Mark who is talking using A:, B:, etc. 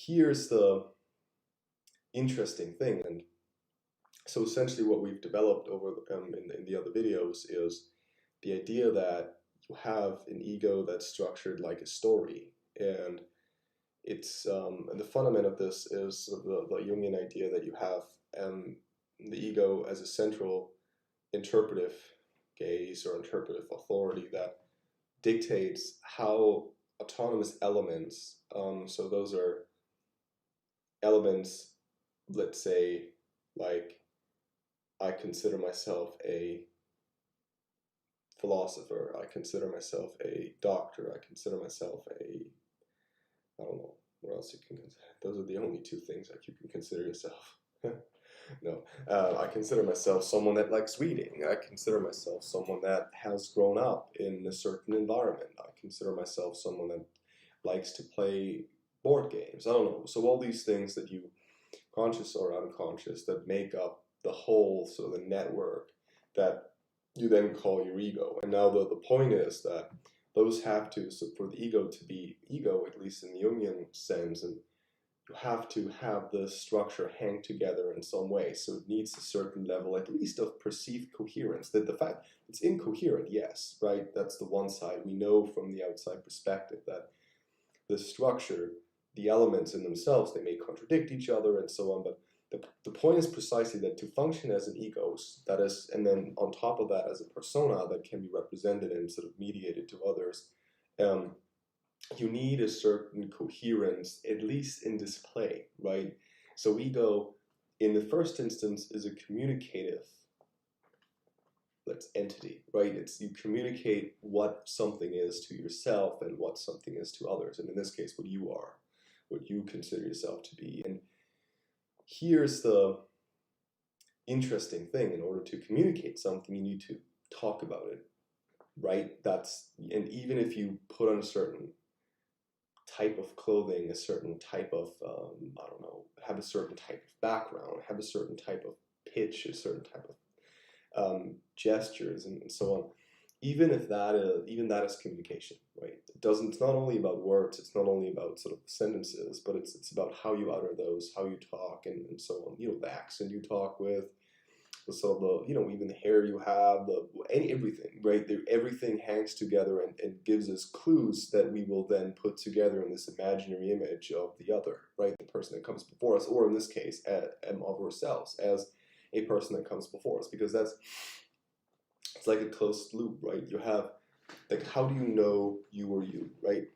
A: here's the interesting thing. And so essentially what we've developed over in the other videos is the idea that you have an ego that's structured like a story. And it's and the fundament of this is the Jungian idea that you have the ego as a central interpretive gaze or interpretive authority that dictates how autonomous elements, so those are elements, let's say, like I consider myself a philosopher, I consider myself a doctor, I consider myself a, I don't know, what else you can consider. Those are the only two things that you can consider yourself. No, I consider myself someone that likes reading. I consider myself someone that has grown up in a certain environment. I consider myself someone that likes to play board games. I don't know. So all these things that you, conscious or unconscious, that make up the whole, so the network that you then call your ego. And now the point is that those have to, so for the ego to be ego, at least in the Jungian sense, and you have to have the structure hang together in some way. So it needs a certain level, at least, of perceived coherence. That the fact it's incoherent, yes, right? That's the one side. We know from the outside perspective that the structure, the elements in themselves, they may contradict each other and so on. But the point is precisely that to function as an ego, that is, and then on top of that as a persona that can be represented and sort of mediated to others, you need a certain coherence, at least in display, right? So ego, in the first instance, is a communicative entity, right? It's, you communicate what something is to yourself and what something is to others, and in this case, what you are, what you consider yourself to be. And here's the interesting thing: in order to communicate something, you need to talk about it, right? That's, and even if you put on a certain type of clothing, a certain type of, I don't know, have a certain type of background, have a certain type of pitch, a certain type of gestures, and so on. Even if that is, even that is communication, right? It doesn't. It's not only about words. It's not only about sort of sentences, but it's about how you utter those, how you talk, and so on. You know, the accent you talk with, so the, you know, even the hair you have, everything, right? Everything hangs together and gives us clues that we will then put together in this imaginary image of the other, right? The person that comes before us, or in this case, of ourselves as a person that comes before us, because that's, it's like a closed loop, right? You have, like, how do you know you are you, right?